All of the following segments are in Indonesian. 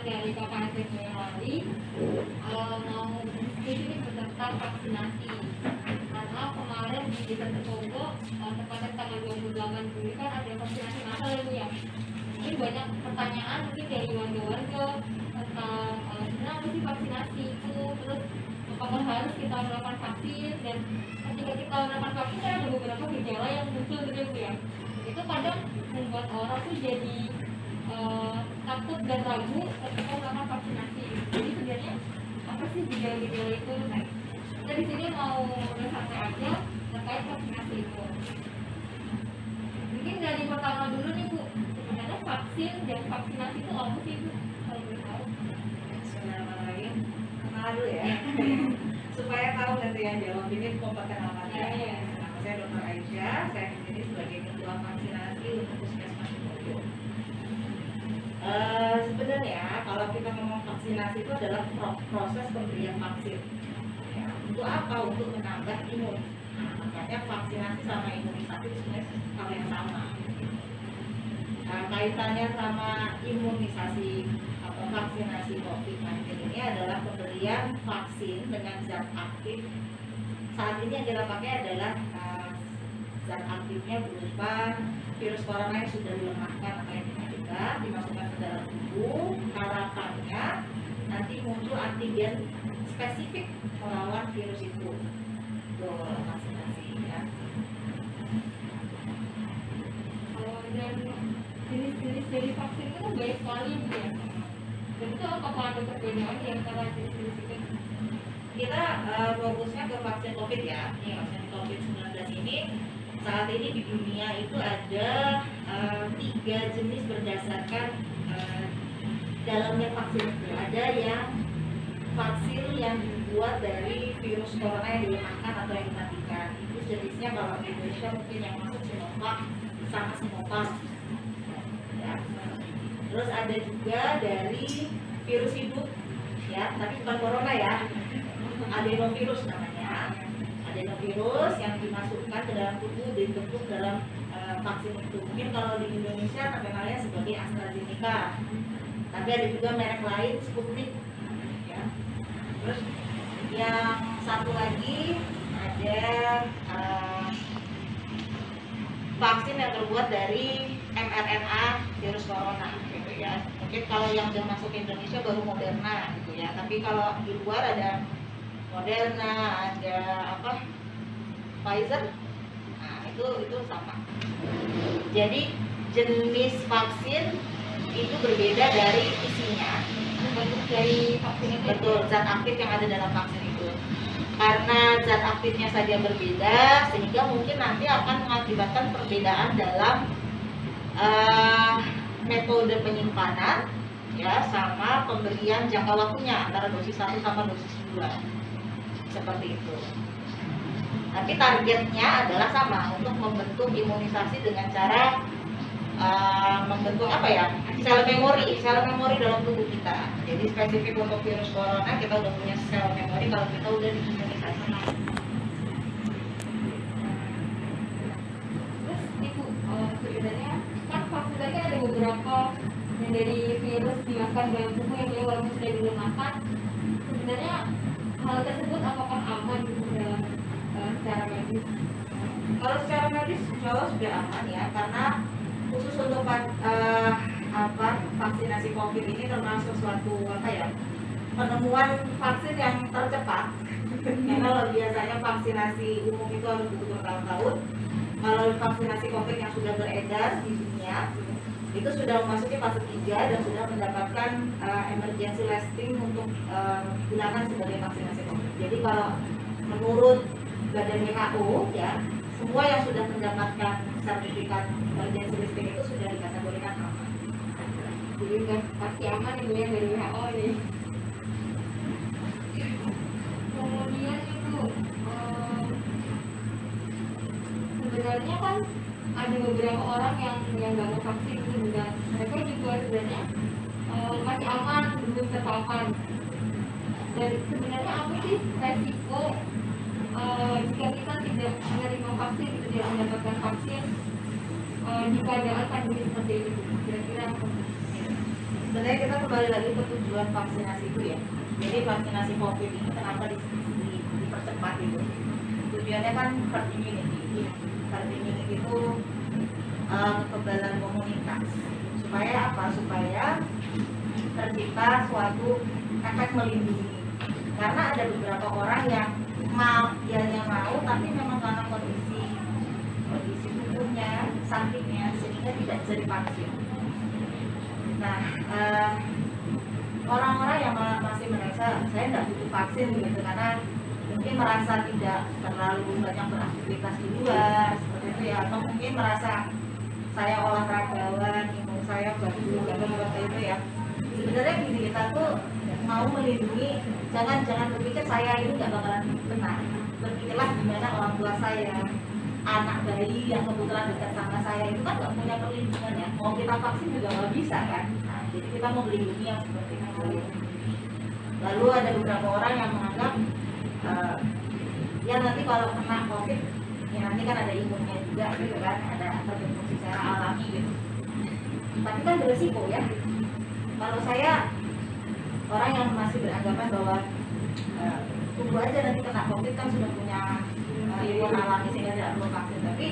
dari KKN Boyolali mau diskusi tentang vaksinasi. Karena kemarin di Desa Tepogo tepatnya tanggal 28 Juli kan ada vaksinasi massal ya. Ini banyak pertanyaan mungkin dari warga-warga tentang sebenarnya apa sih vaksinasi itu, terus apakah harus kita melakukan vaksin, dan ketika kita melakukan vaksin kan ada beberapa gejala yang muncul gitu ya. Itu kadang membuat orang tuh jadi takut dan ragu ketika melakukan vaksinasi. Jadi sebenarnya apa sih gejala-gejala itu? Nah, kita di sini mau santai aja terkait vaksinasi itu. Mungkin dari pertama dulu nih Bu, sebenarnya vaksin dan vaksinasi itu apa sih Bu? Kalau boleh tahu. Bismillahirrahmanirrahim. Kenalan dulu ya. Supaya tahu nanti yang jawab ini kompeten apa ya. Nama saya Dr. Aisyah, saya di sini sebagai ketua vaksinasi untuk Puskesmas Tepogo. Sebenarnya kalau kita ngomong vaksinasi itu adalah proses pemberian vaksin. Ya, untuk apa? Untuk menambah imun. Nah, makanya vaksinasi sama imunisasi itu sebenarnya hal yang sama. Nah, kaitannya sama imunisasi atau vaksinasi COVID-19 ini adalah pemberian vaksin dengan zat aktif. Saat ini yang kita pakai adalah zat aktifnya berupa virus corona yang sudah dilemahkan atau yang dimasukkan ke dalam tubuh. Harapannya nanti muncul antigen spesifik melawan virus itu. Itu vaksinasi ya. Dan jenis-jenis dari vaksin itu kan banyak sekali ya. Dan itu apakah ada perbedaan di antara jenis-jenis itu? Kita fokusnya ke vaksin COVID ya. Nih, vaksin COVID-19 ini saat ini di dunia itu ada 3 jenis berdasarkan dalamnya vaksin. Ada yang vaksin yang dibuat dari virus corona yang dilemahkan atau yang dimatikan. Itu jenisnya kalau di Indonesia mungkin yang masuk Sinovac sama Sinovac. Ya. Terus ada juga dari virus hidup, ya, tapi bukan corona ya. Adenovirus namanya. Adenovirus yang dimasukkan ke dalam tubuh, dibentuk dalam vaksin itu. Mungkin kalau di Indonesia terkenalnya sebagai AstraZeneca, tapi ada juga merek lain, Sputnik ya. Terus yang satu lagi ada vaksin yang terbuat dari mRNA virus corona gitu ya. Mungkin kalau yang sudah masuk ke Indonesia baru Moderna gitu ya, tapi kalau di luar ada Moderna, ada apa, Pfizer. Nah, itu sama. Jadi jenis vaksin itu berbeda dari isinya. Bentuk dari vaksin itu. Betul, zat aktif yang ada dalam vaksin itu. Karena zat aktifnya saja berbeda, sehingga mungkin nanti akan mengakibatkan perbedaan dalam metode penyimpanan ya, sama pemberian jangka waktunya antara dosis 1 sama dosis 2. Seperti itu. Tapi targetnya adalah sama, untuk membentuk imunisasi dengan cara membentuk apa ya, sel memori dalam tubuh kita. Jadi spesifik untuk virus corona kita udah punya sel memori kalau kita udah diimunisasi. Terus Ibu, sebenarnya kan vaksin tadi ada beberapa yang dari virus dimasukkan dalam tubuh yang walaupun sudah dilemahkan, sebenarnya hal tersebut apakah aman gitu dalam secara medis? Kalau secara medis insya Allah sudah aman ya, karena khusus untuk vaksinasi COVID ini termasuk suatu penemuan vaksin yang tercepat. Karena kalau biasanya vaksinasi umum itu harus butuh bertahun-tahun, kalau vaksinasi COVID yang sudah beredar di dunia itu sudah memasuki fase 3 dan sudah mendapatkan emergency listing untuk digunakan sebagai vaksinasi COVID. Jadi kalau menurut Badan WHO ya, semua yang sudah mendapatkan sertifikat emergency listing itu sudah dikategorikan aman. Jadi udah pasti aman Ibu yang dari WHO ini. Kemudian itu sebenarnya kan ada beberapa orang yang nggak mau vaksin gitu, dan mereka juga sebenarnya masih aman belum terpapar. Dan sebenarnya apa sih resiko jika kita tidak menerima vaksin, tidak mendapatkan vaksin di keadaan pandemi seperti ini? Kira-kira apa? sebenarnya kita kembali lagi ke tujuan vaksinasi itu ya. Jadi vaksinasi COVID ini kenapa dipercepat itu? Tujuannya kan herd immunity. Herd immunity itu kekebalan komunitas. Supaya apa? Supaya tercipta suatu efek melindungi. Karena ada beberapa orang yang mau tapi memang karena kondisi tubuhnya, sakitnya sehingga tidak bisa divaksin. Nah, orang-orang yang masih merasa saya tidak butuh vaksin gitu karena mungkin merasa tidak terlalu banyak beraktivitas di luar seperti itu ya, atau mungkin merasa saya olahragawan, imun saya bagus seperti itu ya. Sebenarnya gini, kita tuh mau melindungi, jangan berpikir saya ini nggak bakalan benar. Berpikirlah gimana orang tua saya, anak bayi yang kebetulan dekat sama saya itu kan nggak punya perlindungan ya. Mau kita vaksin juga nggak bisa kan. Nah, jadi kita mau melindungi yang seperti itu. Lalu ada beberapa orang yang menganggap ya nanti kalau kena COVID ya nanti kan ada imunnya juga gitu kan, ada terbentuk secara alami gitu. Tapi kan beresiko ya. Kalau saya orang yang masih beranggapan bahwa tunggu aja nanti kena COVID kan sudah punya imun alami sehingga tidak perlu vaksin. Tapi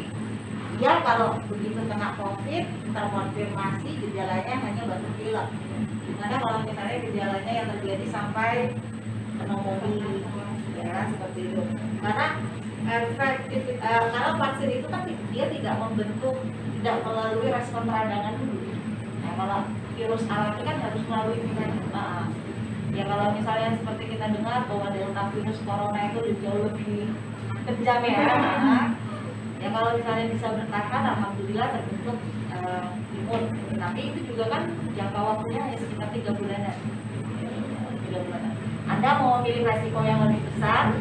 ya kalau begitu kena COVID terkonfirmasi gejalanya hanya batuk pilek. Karena kalau misalnya gejalanya yang terjadi sampai pneumonia ya seperti itu. Karena karena vaksin itu kan dia tidak melalui respon peradangan dulu. Nah, kalau virus alami kan harus melalui ya kalau misalnya seperti kita dengar bahwa delta virus corona itu jauh lebih kejam ya. Ya kalau misalnya bisa bertahan, alhamdulillah terbentuk imun. Tapi itu juga kan jangka waktunya hanya sekitar 3 bulanan. 3 bulanan. Anda mau memilih resiko yang lebih besar,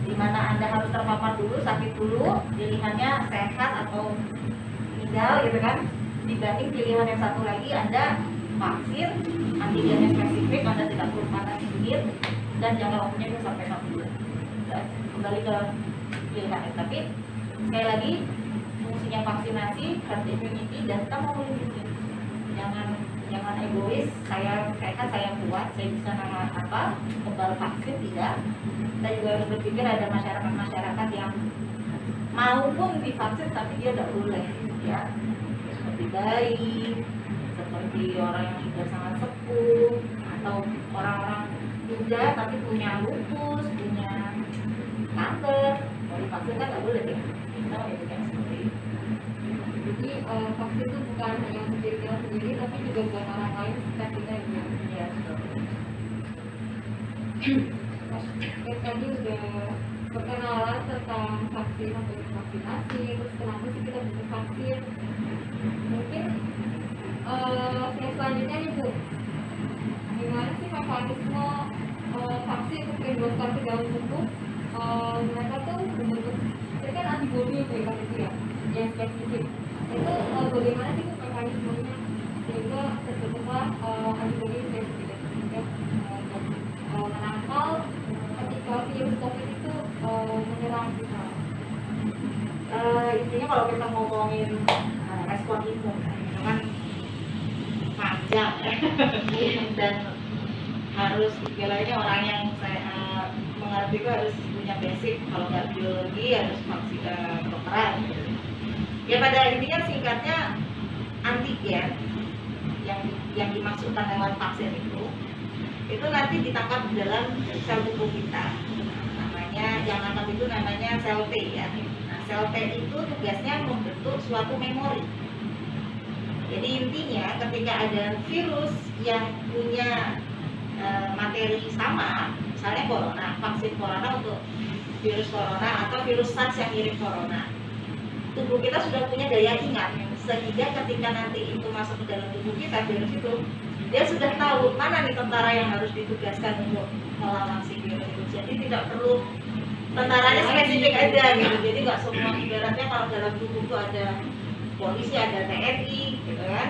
di mana Anda harus terpapar dulu, sakit dulu, pilihannya sehat atau meninggal gitu kan, dibanding pilihan yang satu lagi Anda vaksin, antigennya spesifik, Anda tidak perlu panas dingin, dan jangka waktunya bisa sampai 6 bulan. Dan kembali ke pilihannya. Tapi sekali lagi fungsinya vaksinasi, herd immunity, dan kita mau melindungi. Jangan egois, saya sehat, saya kuat, saya bisa kebal vaksin, tidak. Kita juga harus berpikir ada masyarakat yang maupun divaksin tapi dia tidak boleh ya, seperti bayi, seperti orang yang sudah sangat sepuh, atau orang-orang muda tapi punya lupus, punya kanker, mau divaksin kan nggak boleh ya. Kita mau itu yang seperti itu. Jadi vaksin itu bukan hanya untuk diri kita sendiri tapi juga buat orang lain sekitar kita ya. Tadi udah perkenalan tentang vaksin atau vaksinasi, terus kenapa sih kita butuh vaksin. Mungkin yang selanjutnya nih Bu, gimana sih mekanisme vaksin untuk diindoskan ke dalam tubuh? Mereka tuh membentuk, itu kan antibodi itu ya, yang spesifik. Itu bagaimana sih mekanismenya sehingga terbentuklah antibodi spesifik menangkal ketika virus COVID itu menyerang kita. Intinya kalau kita ngomongin respon imun itu kan panjang dan harus istilahnya orang yang saya mengerti itu harus punya basic, kalau nggak biologi harus vaksin kedokteran. Ya pada intinya singkatnya antigen yang dimaksudkan lewat vaksin itu nanti ditangkap di dalam sel tubuh kita. Yang nangkap itu namanya sel T ya. Nah, sel T itu tugasnya membentuk suatu memori. Jadi intinya ketika ada virus yang punya materi sama, misalnya corona, vaksin corona untuk virus corona atau virus SARS yang mirip corona, tubuh kita sudah punya daya ingat sehingga ketika nanti itu masuk ke dalam tubuh kita, virus itu dia sudah tahu mana nih tentara yang harus ditugaskan untuk melawan si virus itu. Jadi tidak perlu tentaranya spesifik aja gitu. Jadi nggak semua, ibaratnya kalau dalam tubuh itu ada polisi, ada TNI gitu kan,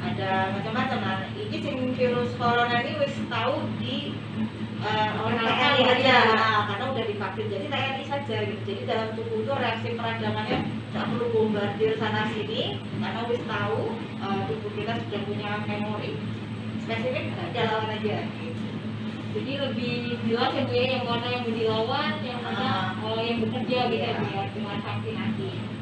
ada macam-macam. Nah, ini virus corona ini wis tahu di oleh TNI aja, karena udah divaksin. Jadi TNI saja gitu. Jadi dalam tubuh itu reaksi peradangannya nggak perlu bombardir sana sini, karena wis tahu tubuh kita sudah punya memori spesifik udah lawan aja gitu. Jadi lebih jelas ya Bu ya, yang mana yang mau dilawan, yang mana yang bekerja gitu ya Bu ya, dengan vaksinasi.